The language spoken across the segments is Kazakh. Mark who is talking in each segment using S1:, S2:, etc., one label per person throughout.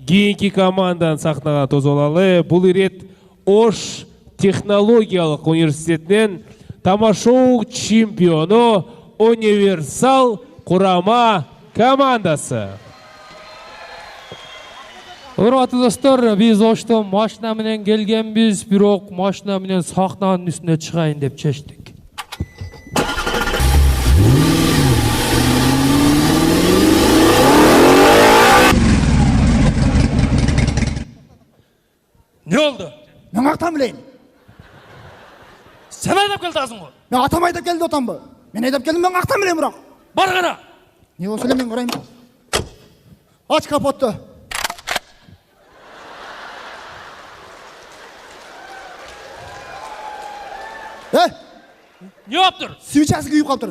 S1: кийинки команданы сахнага тосуп алалы. Бул ирет Ош технологиялык университетинен тамашоо чемпиону универсал курама командасы.
S2: Урматтуу достор, биз Оштон машина менен келгенбиз, бирок машина менен сахнанын үстүнө чыгайын деп чечтик.
S3: Ne oldu?
S4: Мен ақтан білейін.
S3: Sen ayda geldi ağzın o.
S4: Мен атам айдап келді отам ба? Мен айдап келдім, мен ақтан білейін бірақ.
S3: Бар қара.
S4: Не болса мен қарайын. Ач капотты.
S3: Ne yaptır?
S4: Свечасы күйіп қалып тұр.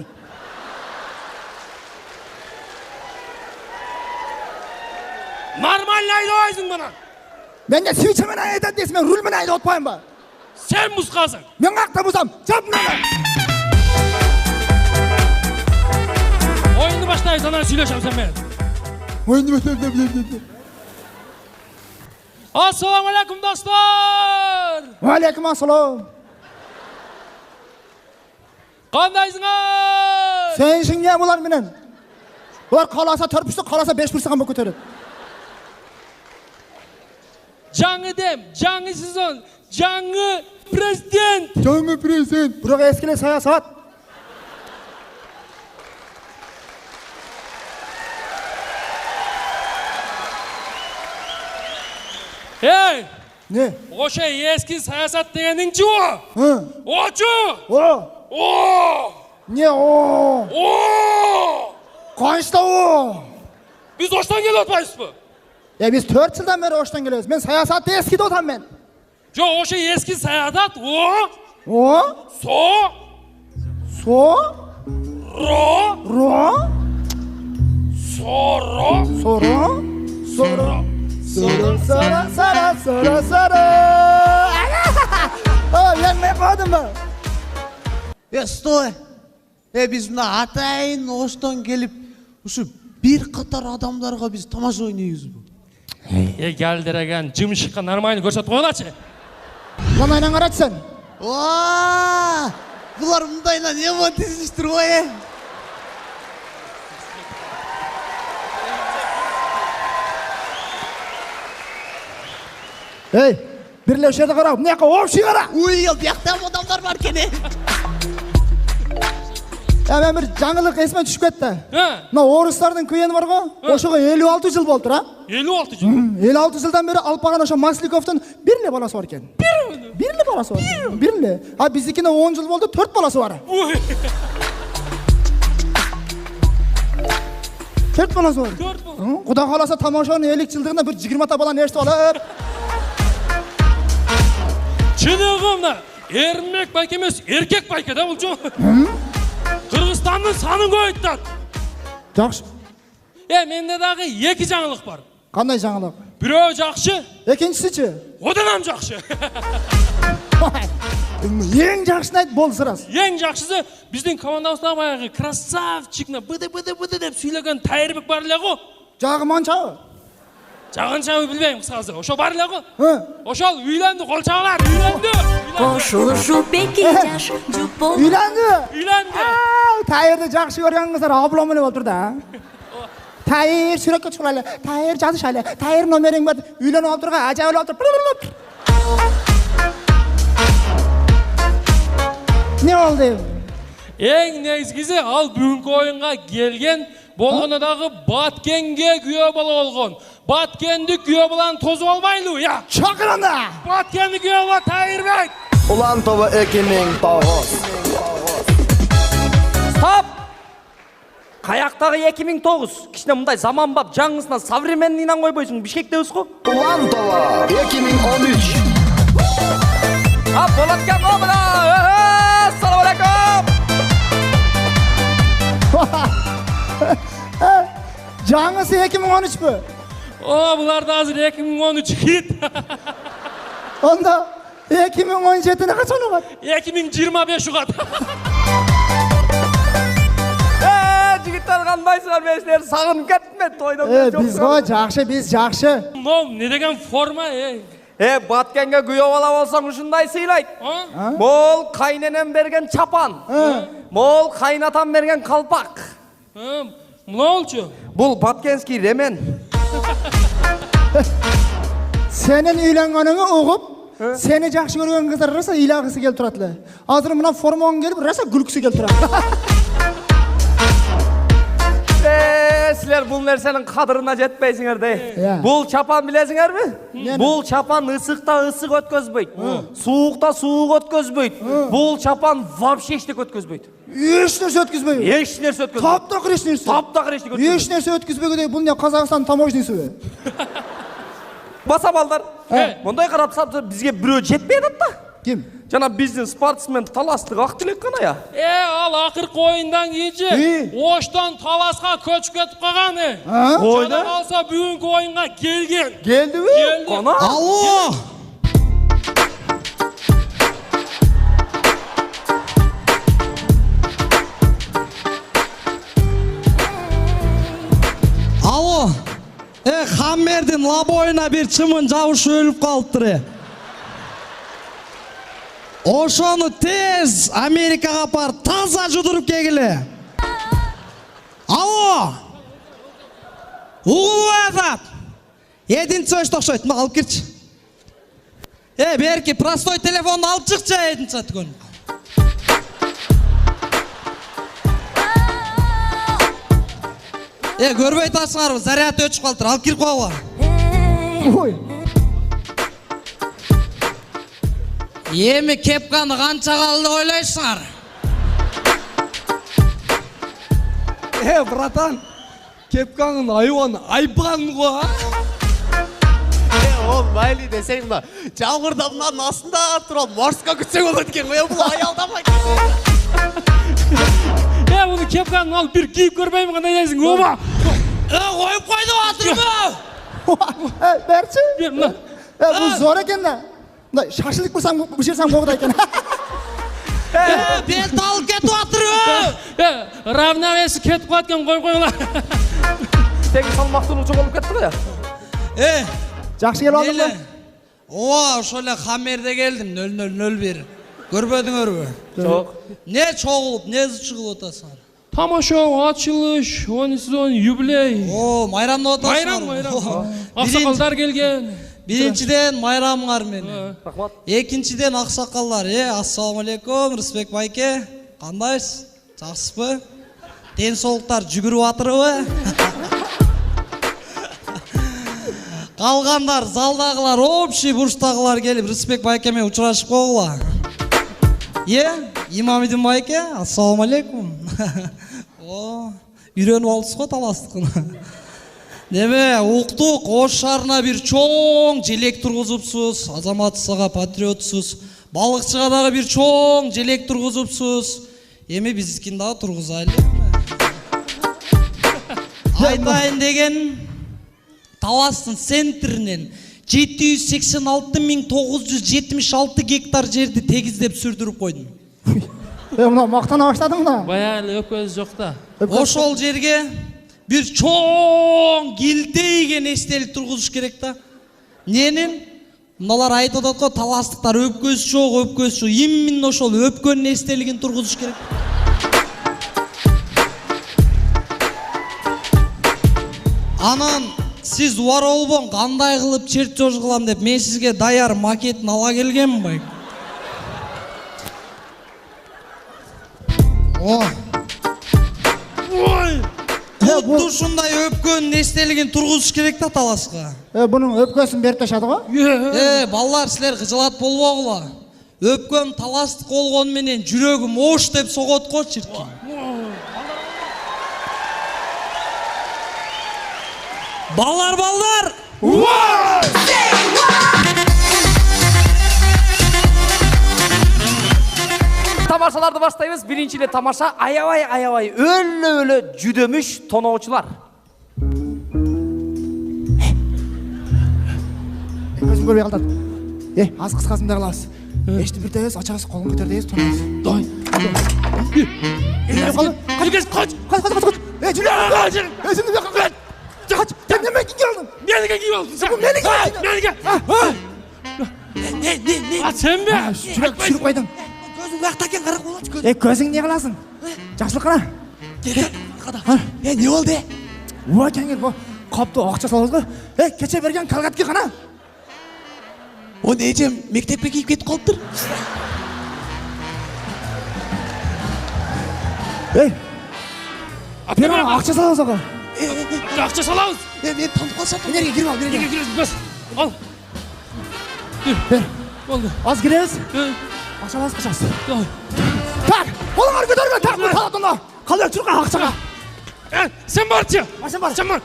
S3: Normal aydaysın bana.
S4: Мен де свечамен айдап дейсің, мен рульмен айдап отпайын ба?
S3: Sen muskasın.
S4: Мен қақта болсам, жап мені.
S3: Oyunu başlayın, sana söyleşem sen ben.
S4: Oyunu başlayın.
S3: Assalamu alaikum dostlar.
S4: Алейкум ассалам.
S3: Qandaysınız?
S4: Sen işin ne bular menen? Bular қаласа 4%, қаласа 5% қана көтереді.
S3: Жаңы дем, жаңы сезон, жаңы президент.
S4: Жаңы президент. Бірақ ескіле саясат.
S3: Hey!
S4: Ne?
S3: O şey eski siyasat degenin o. O cu.
S4: O.
S3: O.
S4: Ne o?
S3: O.
S4: Kaçta o?
S3: Biz hoştan geliyor otmayız mı?
S4: Ya biz 4 yıldan beri hoştan geliyoruz. Ben siyasatta eski de otam ben.
S3: Yo o şey eski siyasat o.
S4: O.
S3: So.
S4: So.
S3: Ro.
S4: Ro.
S3: Soro.
S4: Soru. Soru. Soru. Sara. Sara. Sara. Sara. Ben ne koydum ben?
S5: Sтой! Biz mына атайын Оштон келип, ушу бир катар адамдарга биз тамаша ойнойбуз бу.
S3: Geldiregen cım şıkka nормально көрсөтүп койгулачы.
S4: Мынайдан карачы сен.
S5: Оооо! Булар мындайла эмне тизиштир ой.
S4: Ey, birle şerde kara. Ne ka общий kara.
S5: Уй, бияқта адамдар бар кене.
S4: Ya ben bir жаңылык esime түшүп кетти. Мына орустардын күйени бар го? Ошого 56 жыл болду, а?
S3: 56 жыл.
S4: 56 жылдан бери алпаган ошо Масликовдун бирле баласы бар экен. Бирле баласы бар. Бирле. А биздикине 10 жыл болду, 4 баласы бар. 4 баласы бар.
S3: 4 баласы.
S4: Кудай кааласа тамашанын 50 жылдыгында bir 20 та баланы эчтип алып.
S3: Чынығымда ермек байке емес, еркек байке да бұл жо. Кыргызстандын санын көбөйтөт.
S4: Жакшы.
S3: Менде дагы 2 жаңылык бар.
S4: Кандай жаңылык?
S3: Бирөө жакшы,
S4: Экинчисичи?
S3: одан ам жакшы.
S4: Эң жакшысын айт болду сырасы.
S3: Ең жакшысы биздин командабызда баягы красавчикна быды деп сүйлөгөн Тайырбек бар эле го.
S4: Жагы манчабы?
S3: Жагынчабы билбейм кыскасы. Ошо бар эле го. Ошол үйлөндү, кол чабалар, үйлөндү.
S6: Кошулушу пеки жаш жупол.
S4: Үйлөндү.
S3: Үйлөндү.
S4: Тайырды жакшы көргөн кыздар аблом эле болуптур да. Тайыр сүрөккө чыгалы, Тайыр жазышалы, Тайыр номериң бар, үйлөнүп алып турга ажайып алып тур. Не болду?
S3: Эң негизгиси ал бүгүнкү оюнга келген болгону дагы Баткенге күйөө бала болгон. Баткенди күйөө баланы тосуп албайлы, я.
S4: Чакыр анда.
S3: Баткенди күйөө бала Тайырбек.
S7: Улан тобу 2009.
S8: Стоп! Каяктагы 2009. Кичине мындай заманбап жаңысына современныйнан койбойсуң, Бишкектебиз го?
S7: Улан тобу 2013.
S8: Болот экен го мына. Ассаламу алейкум.
S4: Жаңысы 2013
S3: О, буларда азыр 2013 хит.
S4: Онда 2017-не качан угат?
S3: 2025 угат.
S8: Жигит жігіттер қандайсыңар, мен сілерді сағынып кеттім мен тойдан.
S4: Biz go жақшы, biz жақшы.
S3: Мынау не деген форма,
S8: Баткенге күйеу бала болсаң ушундай сыйлайды. Мол кайненем берген чапан. Мол кайнатам берген қалпақ.
S3: Мынау
S8: Бұл баткенский ремен.
S4: Senin үйленгеніңі оғып, seni жақсы көрген қыздар раса илағысы келіп тұратылы. Азыр мына формаң келіп, раса күлкісі келіп тұрады.
S8: Сілер бұл нәрсенің қадырына жетпейсіңер де. Бұл чапан білесіңер ме? Бұл чапан ысықта ысық өткөзбейді. Суықта суық өткөзбейді. Бұл чапан вообще ештеңе өткөзбейді.
S4: Еш нәрсе өткізбейді.
S8: Еш нәрсе өткөзбейді.
S4: Таптақыр еш нәрсе.
S8: Таптақыр ештеңе өткөзбейді.
S4: Еш нәрсе өткізбейді. Бұл не Қазақстан таможнесі бе?
S8: Баса балдар. Мұндай қарап сапсы бізге біреу жетпейді да.
S4: Кім?
S8: Жана біздің спортсмен таластық ақ тілек қана я.
S3: ал ақырқы ойындан кейінше Оштан таласқа көчіп кетіп қалған.
S8: Ойда?
S3: Жана қалса бүгінгі ойынға келген.
S8: Келді ме? Қана?
S5: Алло! Алло! Хаммердің лабойына бір чымын жауышы өліп қалыптыры. Ошоны тез Америкаға апар таза жудырып кегілі. Алло! Уғылы айтат. Едінші өшті оқшайды, алып керші. Берке, простой телефонды алып шықшы, едінші өткен. Көрбей тасыңар, заряд өтші қалдыр, алып кер қоға.
S4: Ой.
S5: Емі кепқаны қанша қалды ойлайсыңар? Братан, кепқанын айуан айбан ғой.
S9: Ол мәйлі десең ба, жаңғырдамнан астында тұрал, Марсқа күтсең ол өткен ғой, бұл аялдамайды.
S3: Бұны кепқанын алып бір киіп көрмеймін қандай дейсің, оба!
S5: Қойып қойды атыр
S4: ма? Бәрші? Бұл зор екен да. Шашылық болсам, бүшерсам қоғыда екен.
S5: Бел тал кетіп атыр.
S3: Равнавесі кетіп қуаткен қойла.
S8: Тегі салмақтың ұчы болып кетті ғой.
S4: Жақсы келіп алдың ба?
S5: Оа, шөлі хаммерде келдім, 0001. Көрбедің өрбі?
S8: Жоқ.
S5: Не чоғылып, не шығыл отасыңар?
S3: Тамашау, атшылыш, 10 сезон, юбилей.
S5: Майрамда отасыңар.
S3: Майрам. Ақсақалдар келген.
S5: Біріншіден майрамыңар мені. Екіншіден ақсақалдар. Ассалаумалейкум, Рысбек байке. Қандайсыз? Жақсы бі? Денсаулықтар жүгіріп атыры бі? Қалғандар, залдағылар, общий бұрыштағылар келіп, Рысбек байкеме ұшырашып қоғыла. Имамидин байке, ассалаумалейкум. Үйреніп алдысы ғой таластықын. Неме, ұқтық, Ош шарына бір чоң желек тұрғызыпсыз, азаматысыға патриотсыз, балықшыға бір чоң желек тұрғызыпсыз. Еме біздікіндағы тұрғызайлы. Айтайын деген, Таластың центрінен 786.976 гектар жерді тегіздеп сүрдіріп қойдым.
S4: Мұна мақтана баштадың да?
S3: Баялы өкөз жоқта.
S5: Ошол жерге бір чоң келтейген естелік тұрғызыш керек та. Ненің? Мыналар айтып отыр, таластықтар өпкөз жоқ. Именно ошол өпкөнün естелігін тұрғызыш керек. Анан сіз уаролбон қандай қылып чертеж қылам деп мен сізге даяр макетін ала келгенмін бай. Құтты шындай өпкөнün естелігін тұрғызыш керек та таласқа.
S4: Бұның өпкөсін беріп ташады ғой?
S5: Балалар, сілер қыжылат болбағыла. Өпкөн таластық олғон менен жүрегім ош деп соғот қой чиркен. Балдар!
S8: Тамашаларды бастаймыз. Биринчиле тамаша аябай өлі жүдөмүш тоноочулар.
S4: Көзім көрбей қалдады. Аз қысқасын да қыласыз. Ешті бір дәйіз, ачағыз қолын көтер дейіз, тоноғыз. Қоч! Жүре! Өзіңді бе қаққан! Сен немен киіп алдың?
S3: Меніге киіп алдың сен.
S4: Меніге!
S3: А сен бе?
S4: Жүрек түсіріп қойдың.
S5: Көзің уақытта екен қарақ болады көз.
S4: Көзің не қыласың? Жақсылық қана.
S5: Не болды?
S4: Уа кәңгер, бұл қапты ақша салыңыз ғой. Кеше берген калгатке қана.
S5: Оны ежем мектепке киіп кетіп қалып тұр.
S4: Бер ана ақша салыңыз ғой.
S3: Ақша саламыз.
S5: Мен танып қалсам.
S4: Өнерге кіріп ал,
S3: Неге кіресің? Бas. Ал.
S4: Бер.
S3: Болды.
S4: Az gireriz. Ақша аласыз қашасыз. Так, қолыңар көтерме, так, бұл талатында. Қалай тұрға ақшаға.
S3: Сен баршы.
S4: Сен бар.
S3: Сен бар.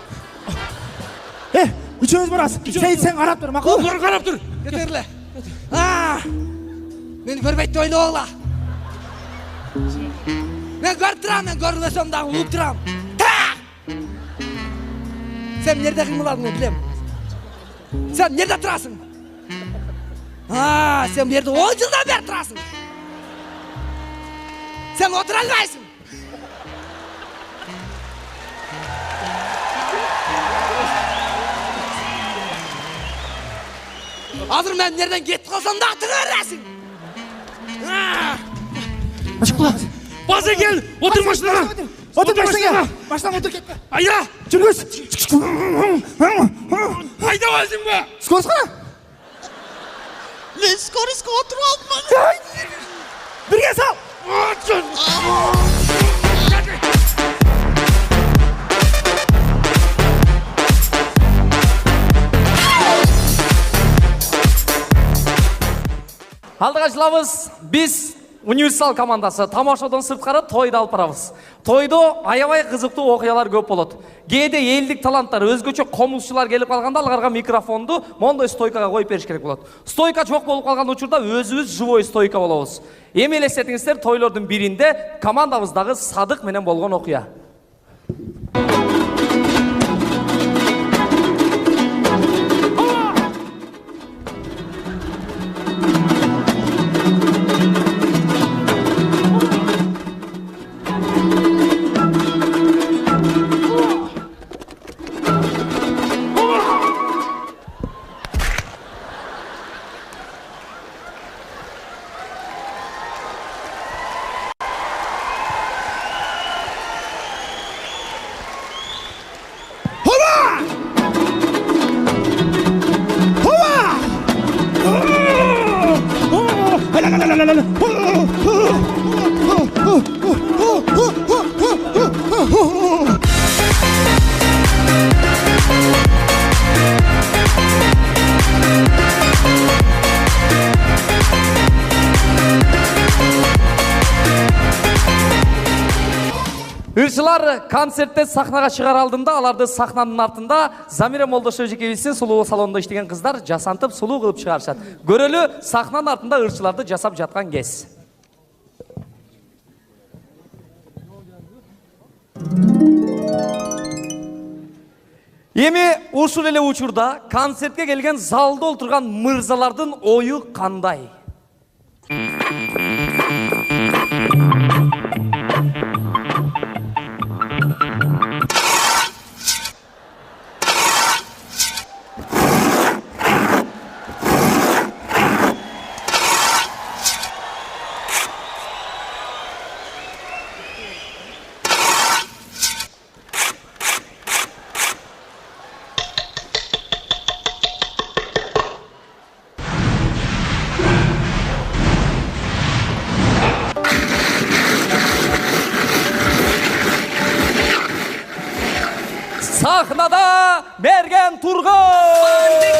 S4: Үшеуіміз барасыз. Сен қарап тұр, мақұл?
S3: Ол қарап тұр.
S5: Кетерлі. Мен көрмейді ойлы оғла. Мен көріп тұрам, мен көрмесем дағы ұлып тұрам. Сен нерде қимыладың, мен білем. Сен нерде тұрасың? Сен берді 10 жылдан бері тұрасың. Сен отыр алмайсың. Азыр мен нерден кетіп қалсам да тұра бересің.
S3: База кел, отыр машинаға.
S4: Отыр машинаға. Машинаға отыр кетті.
S3: Айда.
S4: Жүргіз.
S3: Айда өзің бе.
S4: Скорос қана.
S5: Мен скоросқа отырып алдым.
S4: Бірге сал.
S8: Алдыгачыларыбыз, біз универсал командасы тамашадан сырткары тойды алып барабыз. Тойдо аябай кызыктуу окуялар көп болот. Кээде элдик таланттар, өзгөчө комузчулар келип калганда аларга микрофонду мондой стойкага коюп бериш керек болот. Стойка жок болуп калган учурда өзүбүз живой стойка болобуз. Эми элестетиңиздер, тойлордун биринде командабыздагы Садык менен болгон окуя. Ырчылар концертте сахнага чыгар алдында, аларды сахнанын артында Замира Молдошев жекебиздин сулуу салонунда иштеген кыздар жасантып сулуу кылып чыгарышат. Көрөлү, сахнанын артында ырчыларды жасап жаткан кез. Эми ушул эле учурда концертке келген залда отурган мырзалардын ою кандай? Sahnada Mergen Turgay.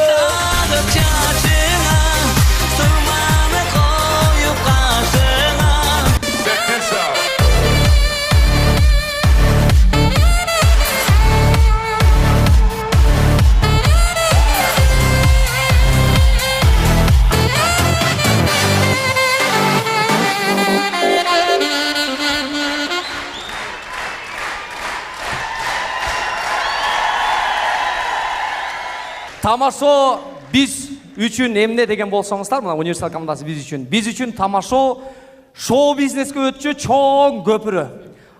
S8: Тамашо биз үчүн эмне деген болсоңуздар, мына универсал командасы биз үчүн тамашо шоу бизнеске өтчү чоң көпүрө.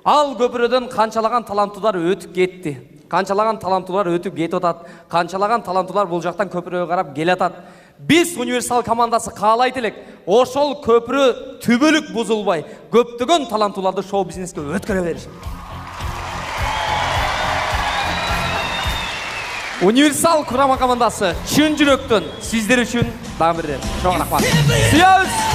S8: Ал көпірөдөн канчалаган таланттуулар өтүп кетти. Канчалаган таланттуулар өтүп кетип атат. Канчалаган таланттуулар бул жактан көпүрөгө карап келе атат. Биз универсал командасы каалайт элек, ошол көпүрө түбөлүк бузулбай, көптөгөн таланттууларды шоу бизнеске өткөрө бериш. Универсал курама командасы чын жүрөктөн сиздер үчүн дагы бир чоң рахмат. Сүйөбүз.